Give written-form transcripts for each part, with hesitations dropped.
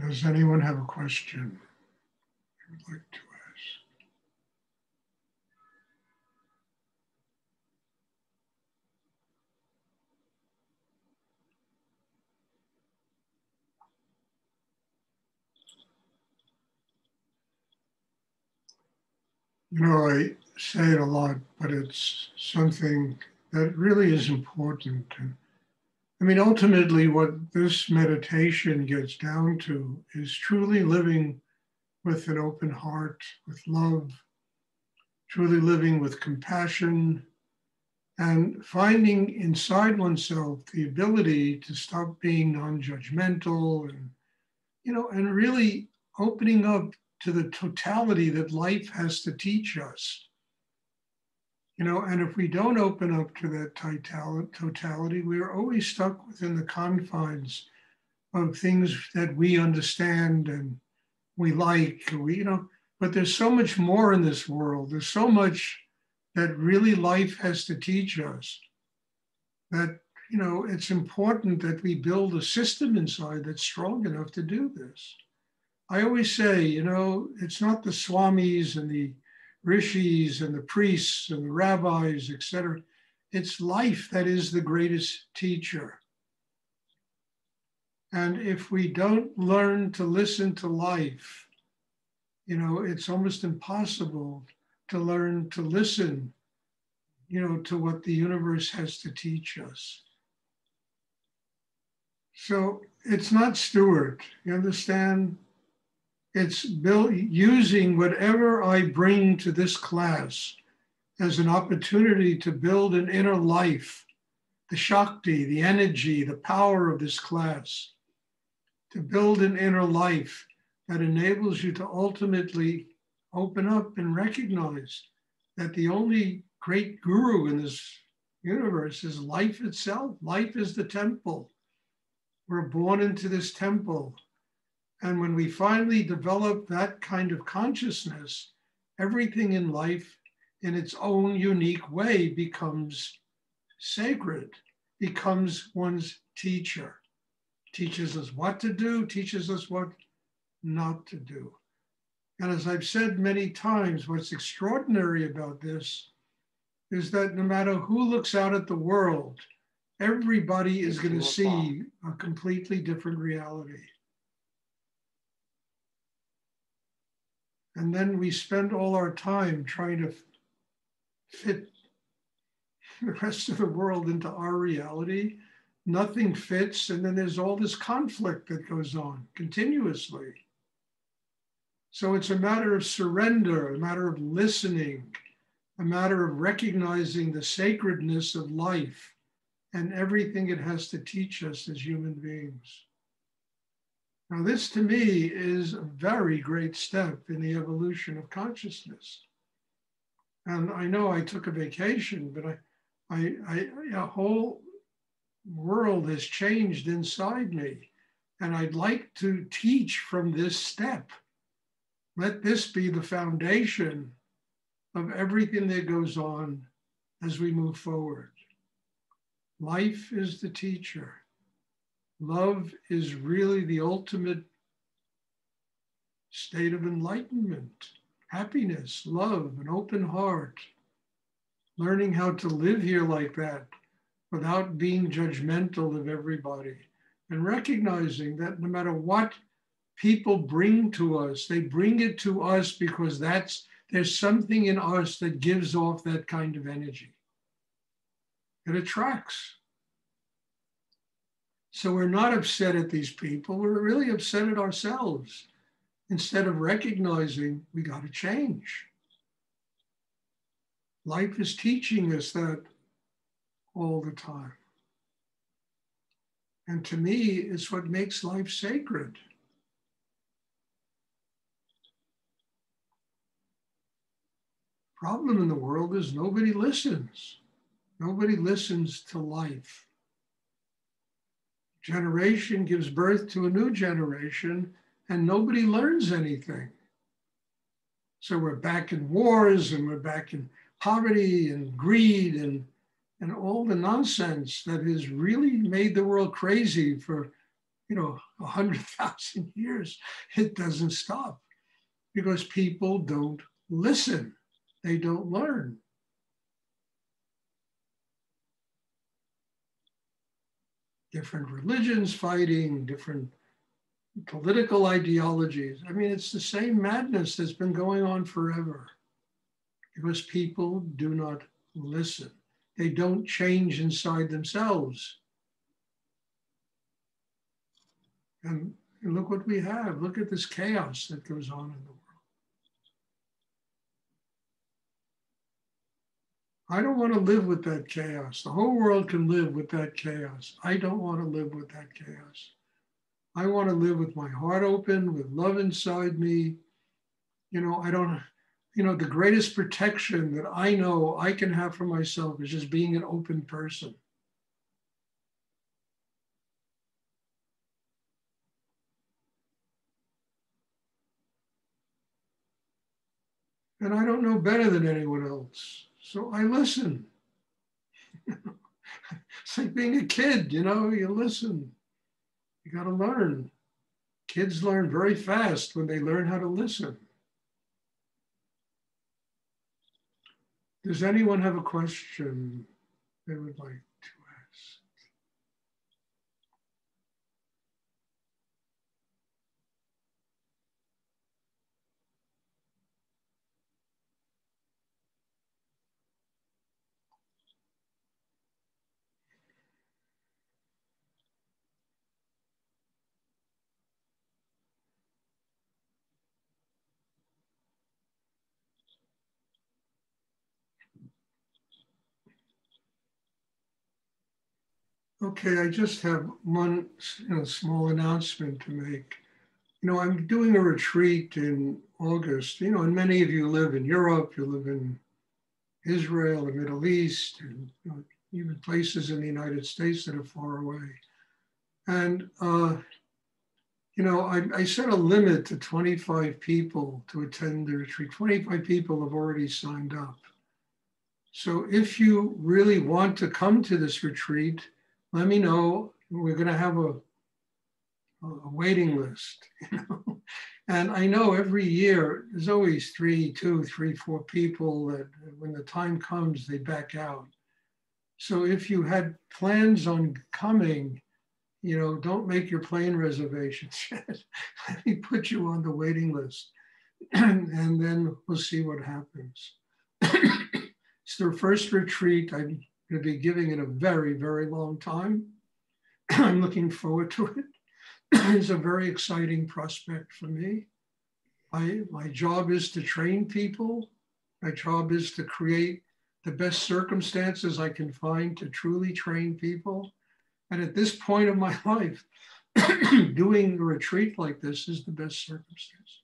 Does anyone have a question they would like to ask? You know, I say it a lot, but it's something that really is important. And I mean, ultimately, what this meditation gets down to is truly living with an open heart, with love, truly living with compassion, and finding inside oneself the ability to stop being non-judgmental and, and really opening up to the totality that life has to teach us. And if we don't open up to that totality, we are always stuck within the confines of things that we understand and we like, but there's so much more in this world. There's so much that really life has to teach us that, it's important that we build a system inside that's strong enough to do this. I always say, it's not the swamis and the rishis and the priests and the rabbis, etc. It's life that is the greatest teacher. And if we don't learn to listen to life, it's almost impossible to learn to listen, to what the universe has to teach us. So it's not Stuart, you understand? It's using whatever I bring to this class as an opportunity to build an inner life, the Shakti, the energy, the power of this class, to build an inner life that enables you to ultimately open up and recognize that the only great guru in this universe is life itself. Life is the temple. We're born into this temple. And when we finally develop that kind of consciousness, everything in life in its own unique way becomes sacred, becomes one's teacher, teaches us what to do, teaches us what not to do. And as I've said many times, what's extraordinary about this is that no matter who looks out at the world, everybody is going to see a completely different reality. And then we spend all our time trying to fit the rest of the world into our reality. Nothing fits, and then there's all this conflict that goes on continuously. So it's a matter of surrender, a matter of listening, a matter of recognizing the sacredness of life and everything it has to teach us as human beings. Now, this to me is a very great step in the evolution of consciousness. And I know I took a vacation, but a whole world has changed inside me. And I'd like to teach from this step. Let this be the foundation of everything that goes on as we move forward. Life is the teacher. Love is really the ultimate state of enlightenment, happiness, love, an open heart, learning how to live here like that without being judgmental of everybody, and recognizing that no matter what people bring to us, they bring it to us because there's something in us that gives off that kind of energy. It attracts. So we're not upset at these people, we're really upset at ourselves instead of recognizing we got to change. Life is teaching us that all the time. And to me, it's what makes life sacred. Problem in the world is nobody listens. Nobody listens to life. Generation gives birth to a new generation and nobody learns anything. So we're back in wars and we're back in poverty and greed and all the nonsense that has really made the world crazy for, 100,000 years, it doesn't stop because people don't listen. They don't learn. Different religions fighting, different political ideologies. I mean, it's the same madness that's been going on forever because people do not listen. They don't change inside themselves. And look what we have. Look at this chaos that goes on in the world. I don't want to live with that chaos. The whole world can live with that chaos. I don't want to live with that chaos. I want to live with my heart open, with love inside me. The greatest protection that I know I can have for myself is just being an open person. And I don't know better than anyone else. So I listen. It's like being a kid, you listen. You got to learn. Kids learn very fast when they learn how to listen. Does anyone have a question they would like to ask? Okay, I just have one small announcement to make. I'm doing a retreat in August, and many of you live in Europe, you live in Israel, the Middle East, and even places in the United States that are far away. And, I set a limit to 25 people to attend the retreat. 25 people have already signed up. So if you really want to come to this retreat, let me know. We're going to have a waiting list, And I know every year there's always 3, 4 people that when the time comes, they back out. So if you had plans on coming, don't make your plane reservations yet. Let me put you on the waiting list and then we'll see what happens. It's the first retreat I'm going to be giving in a very, very long time. I'm looking forward to it. It's a very exciting prospect for me. My job is to train people. My job is to create the best circumstances I can find to truly train people. And at this point of my life, doing a retreat like this is the best circumstance.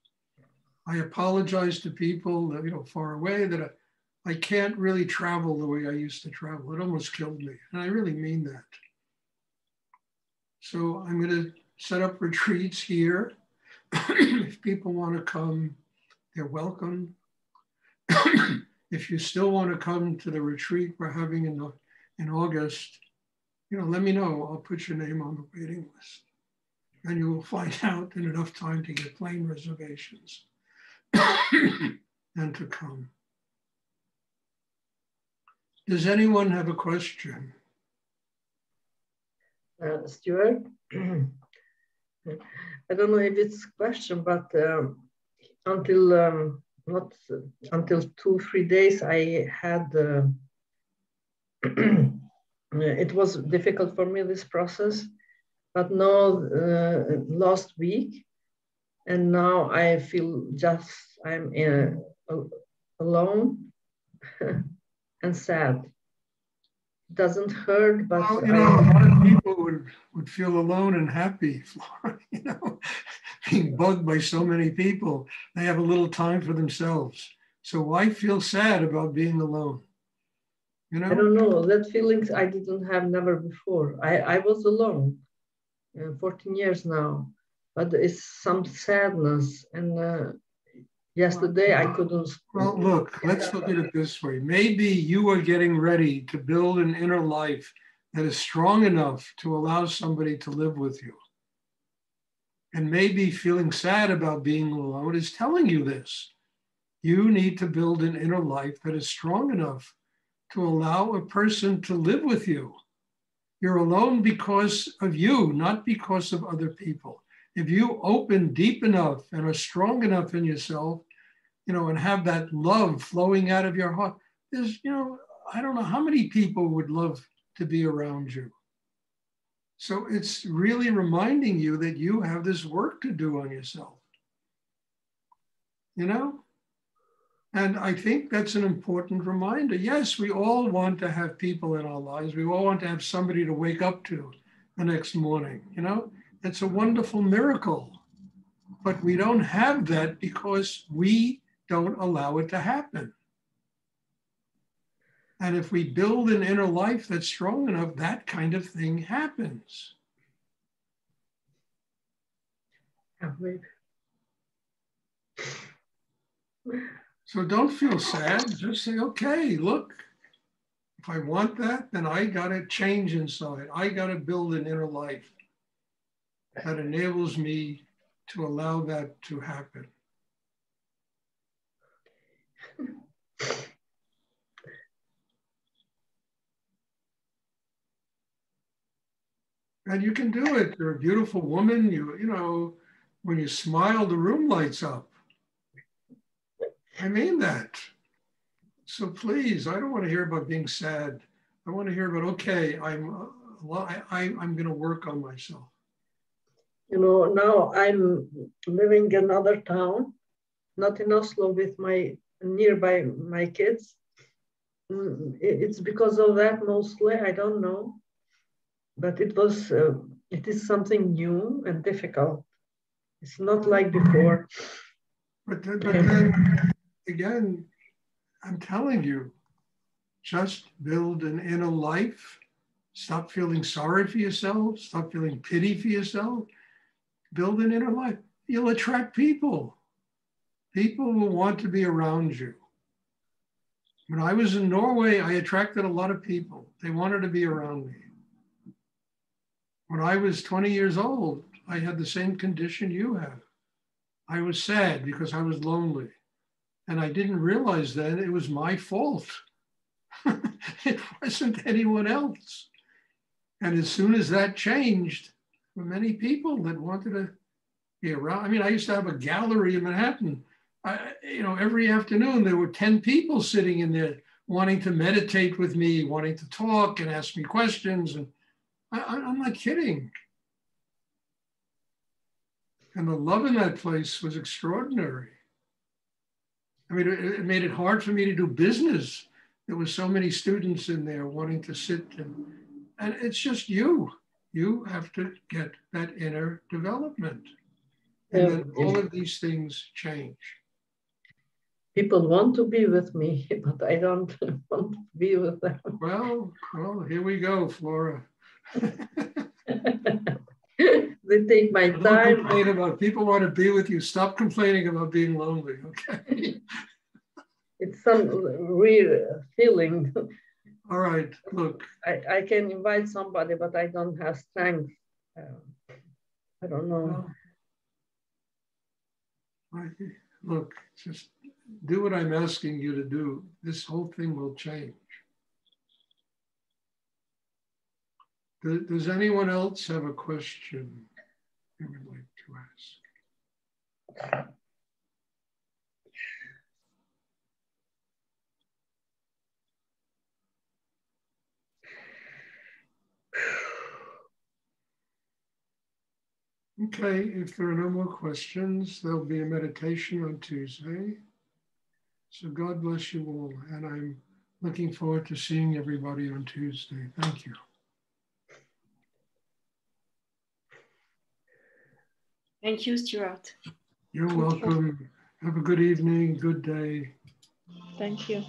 I apologize to people that, far away that I can't really travel the way I used to travel. It almost killed me. And I really mean that. So I'm going to set up retreats here. If people want to come, they're welcome. If you still want to come to the retreat we're having in August, let me know. I'll put your name on the waiting list. And you will find out in enough time to get plane reservations and to come. Does anyone have a question? Stuart, I don't know if it's a question, but until 2-3 days, I had, it was difficult for me, this process, but now last week, and now I feel I'm alone and sad. Doesn't hurt, but well, a lot of people would feel alone and happy, being bugged by so many people. They have a little time for themselves. So why feel sad about being alone? I don't know, that feelings I didn't have never before. I was alone 14 years now, but it's some sadness. And yesterday I couldn't. Well, look, let's look at it this way. Maybe you are getting ready to build an inner life that is strong enough to allow somebody to live with you. and maybe feeling sad about being alone is telling you this. You need to build an inner life that is strong enough to allow a person to live with you. You're alone because of you, not because of other people. If you open deep enough and are strong enough in yourself, and have that love flowing out of your heart, there's, I don't know how many people would love to be around you. So it's really reminding you that you have this work to do on yourself, And I think that's an important reminder. Yes, we all want to have people in our lives. We all want to have somebody to wake up to the next morning, It's a wonderful miracle. But we don't have that because we don't allow it to happen. And if we build an inner life that's strong enough, that kind of thing happens. So don't feel sad. Just say, okay, look, if I want that, then I got to change inside. I got to build an inner life that enables me to allow that to happen. And you can do it. You're a beautiful woman. When you smile, the room lights up. I mean that. So please, I don't want to hear about being sad. I want to hear about, okay, I'm going to work on myself. Now I'm living in another town, not in Oslo, with nearby my kids. It's because of that mostly, I don't know. But it is something new and difficult. It's not like before. But then again, I'm telling you, just build an inner life. Stop feeling sorry for yourself. Stop feeling pity for yourself. Build an inner life. You'll attract people. People will want to be around you. When I was in Norway, I attracted a lot of people. They wanted to be around me. When I was 20 years old, I had the same condition you have. I was sad because I was lonely. And I didn't realize then it was my fault. It wasn't anyone else. And as soon as that changed, there were many people that wanted to be around. I mean, I used to have a gallery in Manhattan. Every afternoon there were 10 people sitting in there wanting to meditate with me, wanting to talk and ask me questions. And I'm not kidding. And the love in that place was extraordinary. I mean, it made it hard for me to do business. There were so many students in there wanting to sit and it's just you. You have to get that inner development. And then all of these things change. People want to be with me, but I don't want to be with them. Well, here we go, Flora. They take my time. Don't complain about people want to be with you. Stop complaining about being lonely, okay? It's some real feeling. All right, look. I can invite somebody, but I don't have strength. I don't know. Look, just do what I'm asking you to do. This whole thing will change. Does anyone else have a question they would like to ask? Okay, if there are no more questions, there'll be a meditation on Tuesday. So God bless you all, and I'm looking forward to seeing everybody on Tuesday. Thank you. Thank you, Stuart. You're welcome. Have a good evening, good day. Thank you.